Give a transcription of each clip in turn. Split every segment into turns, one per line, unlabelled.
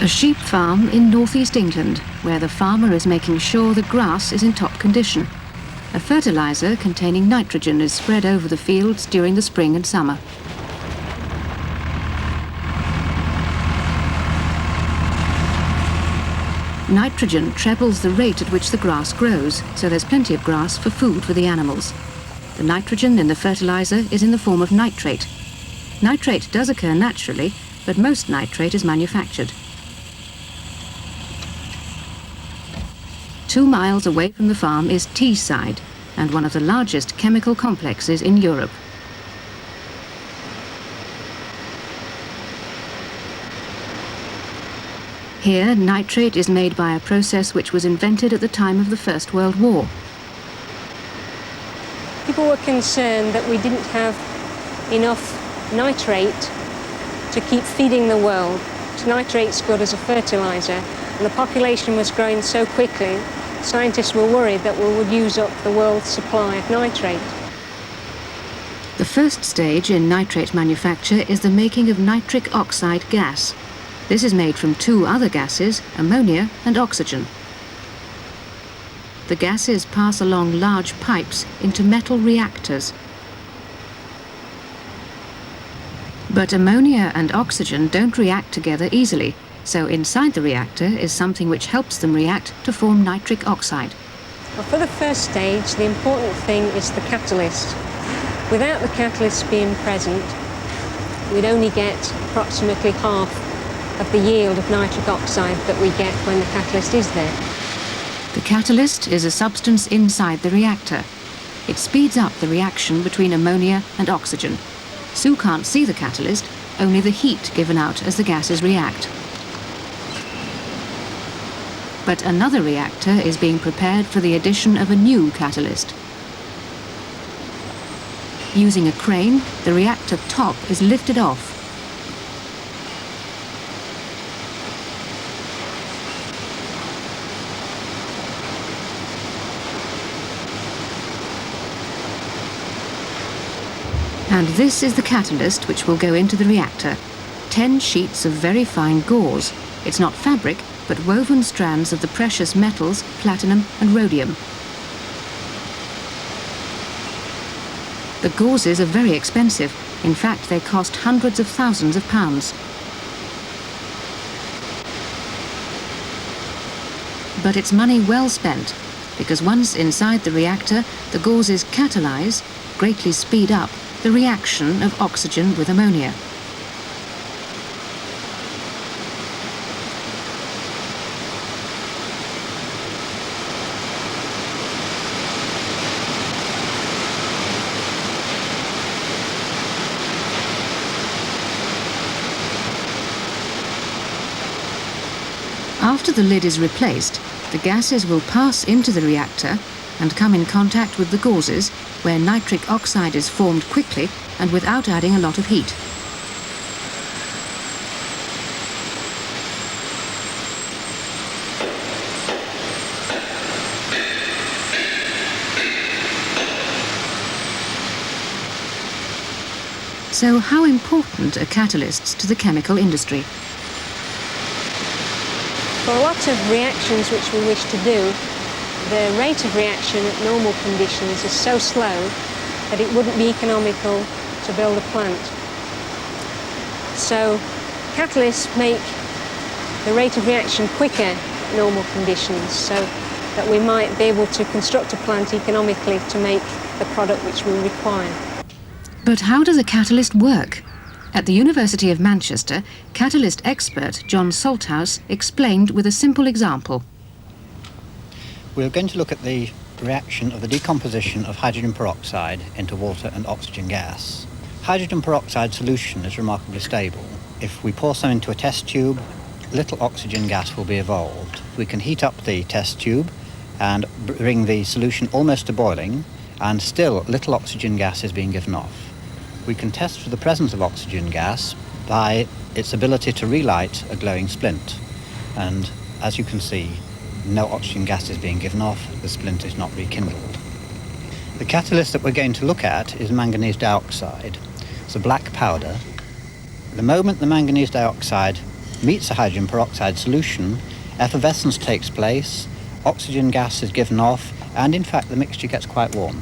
A sheep farm in northeast England, where the farmer is making sure the grass is in top condition. A fertilizer containing nitrogen is spread over the fields during the spring and summer. Nitrogen trebles the rate at which the grass grows, so there's plenty of grass for food for the animals. The nitrogen in the fertilizer is in the form of nitrate. Nitrate does occur naturally, but most nitrate is manufactured. 2 miles away from the farm is Teesside, and one of the largest chemical complexes in Europe. Here, nitrate is made by a process which was invented at the time of the First World War.
People were concerned that we didn't have enough nitrate to keep feeding the world. Nitrate's good as a fertilizer, and the population was growing so quickly, scientists were worried that we would use up the world's supply of nitrate.
The first stage in nitrate manufacture is the making of nitric oxide gas. This is made from 2 other gases, ammonia and oxygen. The gases pass along large pipes into metal reactors. But ammonia and oxygen don't react together easily, so inside the reactor is something which helps them react to form nitric oxide.
Well, for the first stage, the important thing is the catalyst. Without the catalyst being present, we'd only get approximately half of the yield of nitric oxide that we get when the catalyst is there.
The catalyst is a substance inside the reactor. It speeds up the reaction between ammonia and oxygen. Sue can't see the catalyst, only the heat given out as the gases react. But another reactor is being prepared for the addition of a new catalyst. Using a crane, the reactor top is lifted off. And this is the catalyst which will go into the reactor. 10 sheets of very fine gauze. It's not fabric, but woven strands of the precious metals, platinum and rhodium. The gauzes are very expensive. In fact, they cost hundreds of thousands of pounds. But it's money well spent, because once inside the reactor, the gauzes catalyze, greatly speed up, the reaction of oxygen with ammonia. After the lid is replaced, the gases will pass into the reactor and come in contact with the gauzes, where nitric oxide is formed quickly and without adding a lot of heat. So how important are catalysts to the chemical industry?
For a lot of reactions which we wish to do, the rate of reaction at normal conditions is so slow that it wouldn't be economical to build a plant. So catalysts make the rate of reaction quicker at normal conditions, so that we might be able to construct a plant economically to make the product which we require.
But how does a catalyst work? At the University of Manchester, catalyst expert John Salthouse explained with a simple example.
We're going to look at the reaction of the decomposition of hydrogen peroxide into water and oxygen gas. Hydrogen peroxide solution is remarkably stable. If we pour some into a test tube, little oxygen gas will be evolved. We can heat up the test tube and bring the solution almost to boiling, and still little oxygen gas is being given off. We can test for the presence of oxygen gas by its ability to relight a glowing splint. And as you can see, no oxygen gas is being given off, the splint is not rekindled. The catalyst that we're going to look at is manganese dioxide. It's a black powder. The moment the manganese dioxide meets a hydrogen peroxide solution, effervescence takes place, oxygen gas is given off, and in fact the mixture gets quite warm.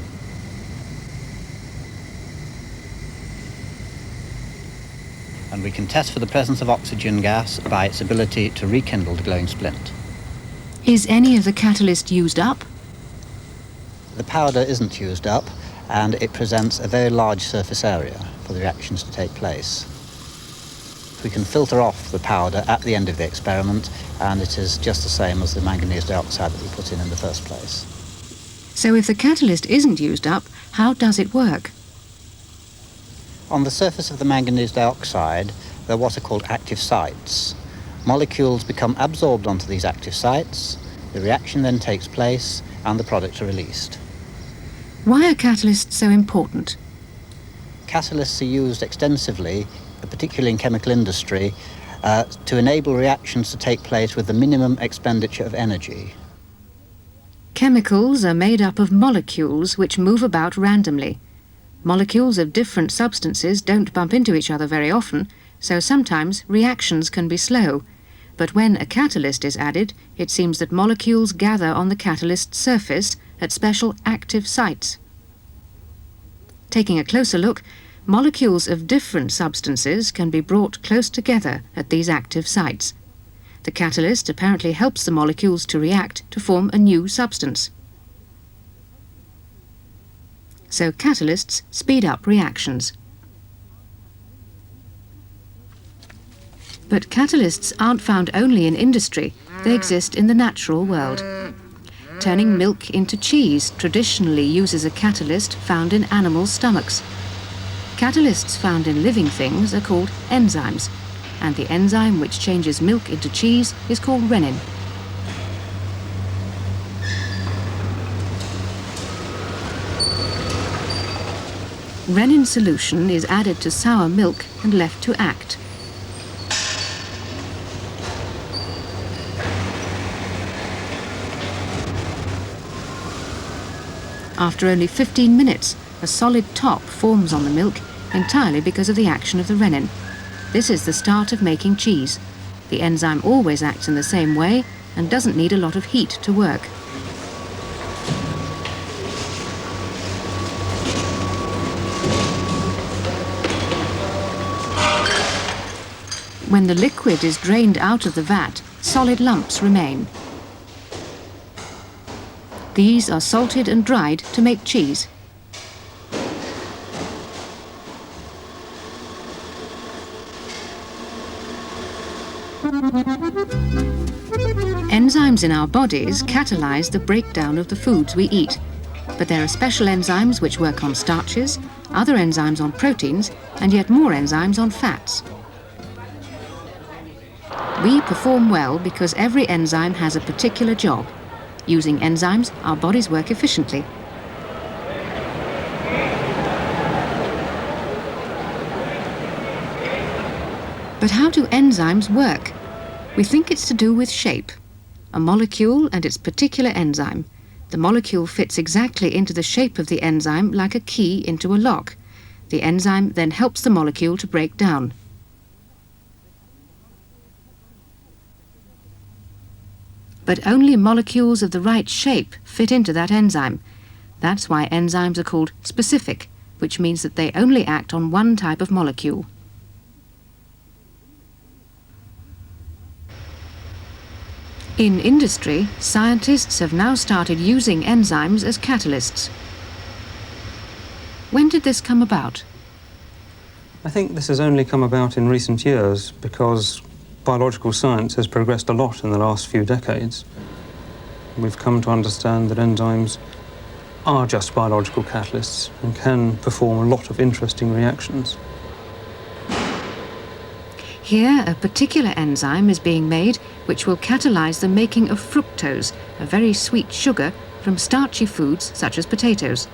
And we can test for the presence of oxygen gas by its ability to rekindle the glowing splint.
Is any of the catalyst used up?
The powder isn't used up, and it presents a very large surface area for the reactions to take place. We can filter off the powder at the end of the experiment, and it is just the same as the manganese dioxide that we put in the first place.
So if the catalyst isn't used up, how does it work?
On the surface of the manganese dioxide, there are what are called active sites. Molecules become absorbed onto these active sites, the reaction then takes place, and the products are released.
Why are catalysts so important?
Catalysts are used extensively, particularly in chemical industry, to enable reactions to take place with the minimum expenditure of energy.
Chemicals are made up of molecules which move about randomly. Molecules of different substances don't bump into each other very often, so sometimes reactions can be slow. But when a catalyst is added, it seems that molecules gather on the catalyst's surface at special active sites. Taking a closer look, molecules of different substances can be brought close together at these active sites. The catalyst apparently helps the molecules to react to form a new substance. So catalysts speed up reactions. But catalysts aren't found only in industry, they exist in the natural world. Turning milk into cheese traditionally uses a catalyst found in animals' stomachs. Catalysts found in living things are called enzymes, and the enzyme which changes milk into cheese is called renin. Renin solution is added to sour milk and left to act. After only 15 minutes, a solid top forms on the milk entirely because of the action of the renin. This is the start of making cheese. The enzyme always acts in the same way and doesn't need a lot of heat to work. When the liquid is drained out of the vat, solid lumps remain. These are salted and dried to make cheese. Enzymes in our bodies catalyze the breakdown of the foods we eat. But there are special enzymes which work on starches, other enzymes on proteins, and yet more enzymes on fats. We perform well because every enzyme has a particular job. Using enzymes, our bodies work efficiently. But how do enzymes work? We think it's to do with shape. A molecule and its particular enzyme. The molecule fits exactly into the shape of the enzyme like a key into a lock. The enzyme then helps the molecule to break down. But only molecules of the right shape fit into that enzyme. That's why enzymes are called specific, which means that they only act on one type of molecule. In industry, scientists have now started using enzymes as catalysts. When did this come about?
I think this has only come about in recent years because biological science has progressed a lot in the last few decades. We've come to understand that enzymes are just biological catalysts and can perform a lot of interesting reactions.
Here, a particular enzyme is being made which will catalyze the making of fructose, a very sweet sugar, from starchy foods such as potatoes.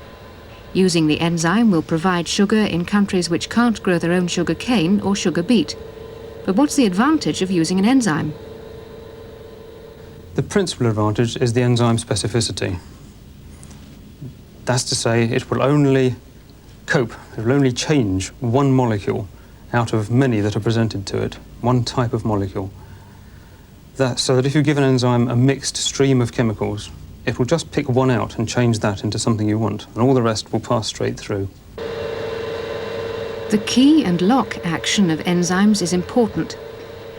Using the enzyme will provide sugar in countries which can't grow their own sugar cane or sugar beet. But what's the advantage of using an enzyme?
The principal advantage is the enzyme specificity. That's to say, it will only cope, it will only change one molecule out of many that are presented to it. one type of molecule. So that if you give an enzyme a mixed stream of chemicals, it will just pick one out and change that into something you want, and all the rest will pass straight through.
The key and lock action of enzymes is important.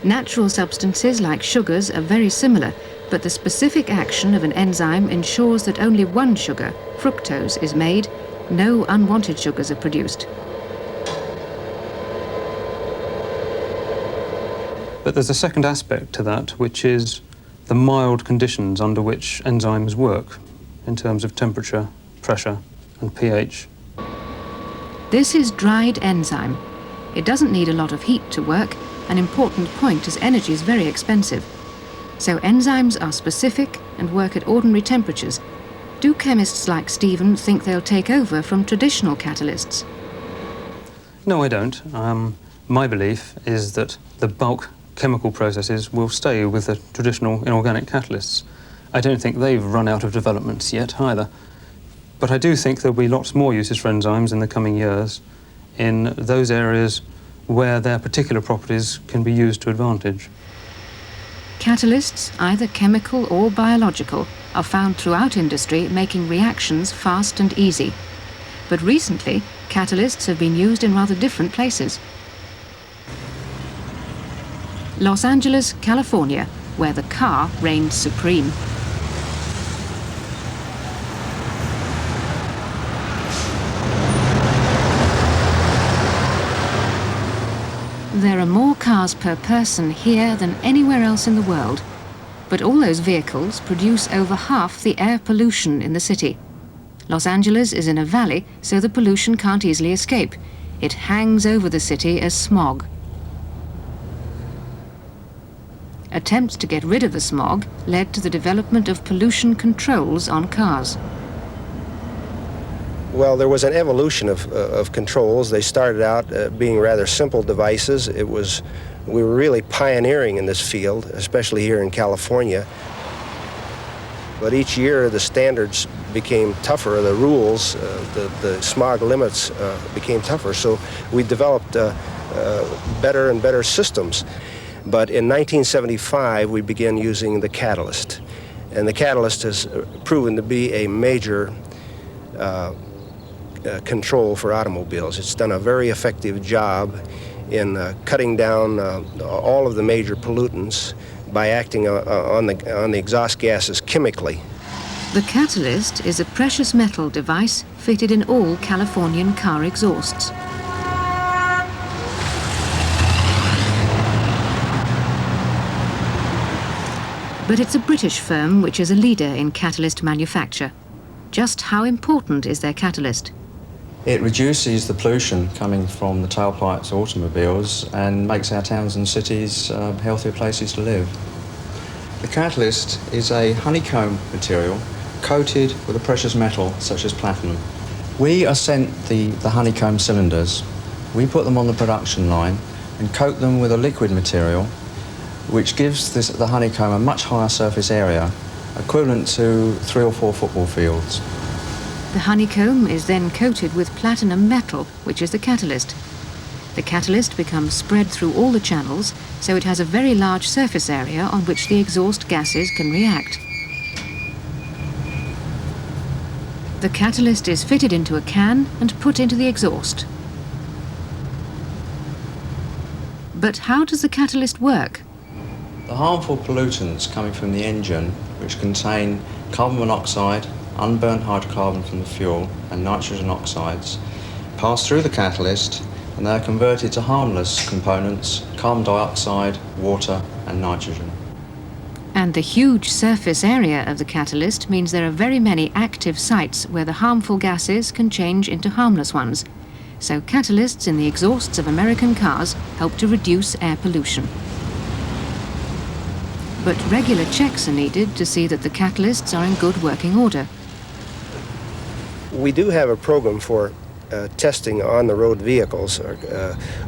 Natural substances like sugars are very similar, but the specific action of an enzyme ensures that only one sugar, fructose, is made. No unwanted sugars are produced.
But there's a second aspect to that, which is the mild conditions under which enzymes work in terms of temperature, pressure, and pH.
This is dried enzyme. It doesn't need a lot of heat to work, an important point as energy is very expensive. So enzymes are specific and work at ordinary temperatures. Do chemists like Stephen think they'll take over from traditional catalysts?
No, I don't. My belief is that the bulk chemical processes will stay with the traditional inorganic catalysts. I don't think they've run out of developments yet either. But I do think there'll be lots more uses for enzymes in the coming years in those areas where their particular properties can be used to advantage.
Catalysts, either chemical or biological, are found throughout industry making reactions fast and easy. But recently, catalysts have been used in rather different places. Los Angeles, California, where the car reigns supreme. There are more cars per person here than anywhere else in the world, but all those vehicles produce over half the air pollution in the city. Los Angeles is in a valley, so the pollution can't easily escape. It hangs over the city as smog. Attempts to get rid of the smog led to the development of pollution controls on cars.
Well, there was an evolution of controls. They started out being rather simple devices. We were really pioneering in this field, especially here in California. But each year the standards became tougher, the rules, the smog limits became tougher. So we developed better and better systems. But in 1975 we began using the catalyst. And the catalyst has proven to be a major control for automobiles. It's done a very effective job in cutting down all of the major pollutants by acting on the exhaust gases chemically.
The catalyst is a precious metal device fitted in all Californian car exhausts. But it's a British firm which is a leader in catalyst manufacture. Just how important is their catalyst?
It reduces the pollution coming from the tailpipes of automobiles and makes our towns and cities healthier places to live. The catalyst is a honeycomb material coated with a precious metal such as platinum. We are sent the honeycomb cylinders. We put them on the production line and coat them with a liquid material which gives the honeycomb a much higher surface area, equivalent to 3 or 4 football fields.
The honeycomb is then coated with platinum metal, which is the catalyst. The catalyst becomes spread through all the channels, so it has a very large surface area on which the exhaust gases can react. The catalyst is fitted into a can and put into the exhaust. But how does the catalyst work?
The harmful pollutants coming from the engine, which contain carbon monoxide, unburnt hydrocarbon from the fuel, and nitrogen oxides, pass through the catalyst and they are converted to harmless components, carbon dioxide, water, and nitrogen.
And the huge surface area of the catalyst means there are very many active sites where the harmful gases can change into harmless ones. So catalysts in the exhausts of American cars help to reduce air pollution. But regular checks are needed to see that the catalysts are in good working order.
We do have a program for testing on-the-road vehicles.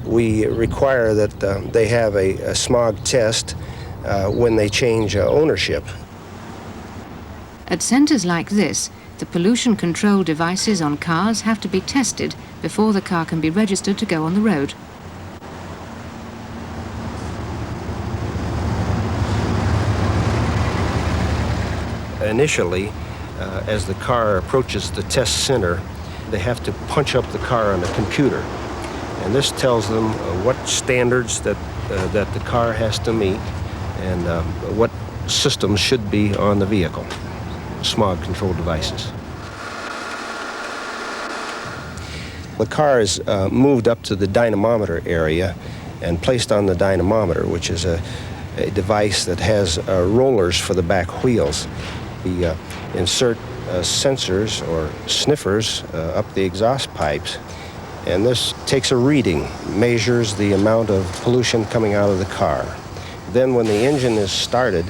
We require that they have a smog test when they change ownership.
At centres like this, the pollution control devices on cars have to be tested before the car can be registered to go on the road.
Initially, as the car approaches the test center, they have to punch up the car on a computer. And this tells them what standards that the car has to meet and what systems should be on the vehicle, smog control devices. The car is moved up to the dynamometer area and placed on the dynamometer, which is a device that has rollers for the back wheels. We insert sensors or sniffers up the exhaust pipes, and this takes a reading, measures the amount of pollution coming out of the car. Then when the engine is started,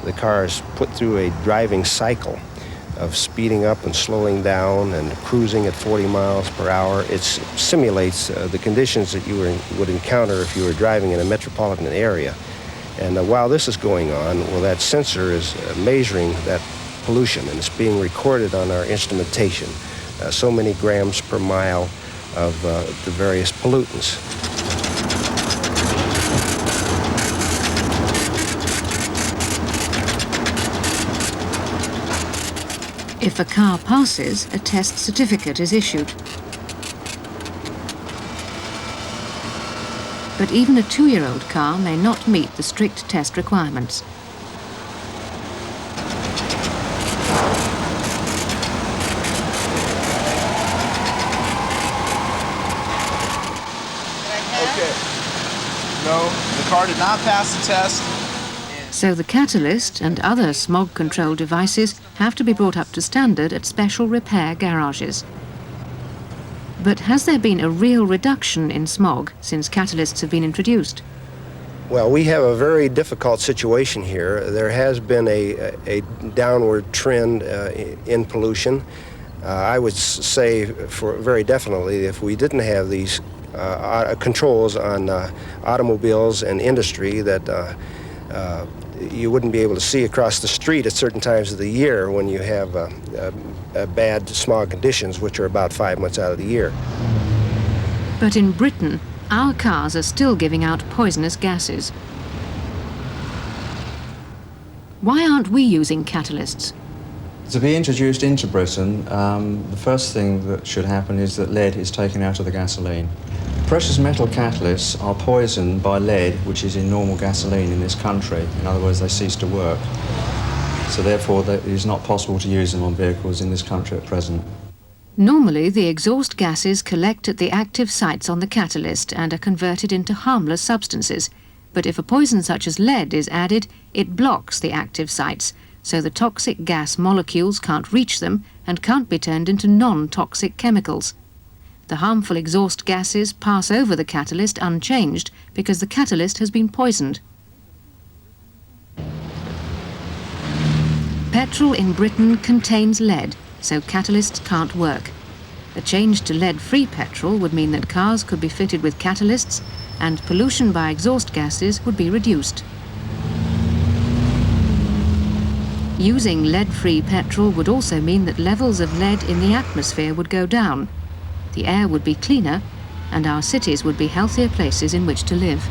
the car is put through a driving cycle of speeding up and slowing down and cruising at 40 miles per hour. It simulates the conditions that you would encounter if you were driving in a metropolitan area. And while this is going on, well, that sensor is measuring that pollution, and it's being recorded on our instrumentation, so many grams per mile of the various pollutants.
If a car passes, a test certificate is issued. But even a 2-year-old car may not meet the strict test requirements.
Okay. No, the car did not pass the test.
So the catalyst and other smog control devices have to be brought up to standard at special repair garages. But has there been a real reduction in smog since catalysts have been introduced?
Well, we have a very difficult situation here. There has been a downward trend in pollution. I would say very definitely if we didn't have these controls on automobiles and industry, that you wouldn't be able to see across the street at certain times of the year when you have bad smog conditions, which are about 5 months out of the year.
But in Britain, our cars are still giving out poisonous gases. Why aren't we using catalysts?
To be introduced into Britain, the first thing that should happen is that lead is taken out of the gasoline. Precious metal catalysts are poisoned by lead, which is in normal gasoline in this country. In other words, they cease to work. So therefore, it is not possible to use them on vehicles in this country at present.
Normally, the exhaust gases collect at the active sites on the catalyst and are converted into harmless substances. But if a poison such as lead is added, it blocks the active sites, so the toxic gas molecules can't reach them and can't be turned into non-toxic chemicals. The harmful exhaust gases pass over the catalyst unchanged because the catalyst has been poisoned. Petrol in Britain contains lead, so catalysts can't work. A change to lead-free petrol would mean that cars could be fitted with catalysts and pollution by exhaust gases would be reduced. Using lead-free petrol would also mean that levels of lead in the atmosphere would go down. The air would be cleaner, and our cities would be healthier places in which to live.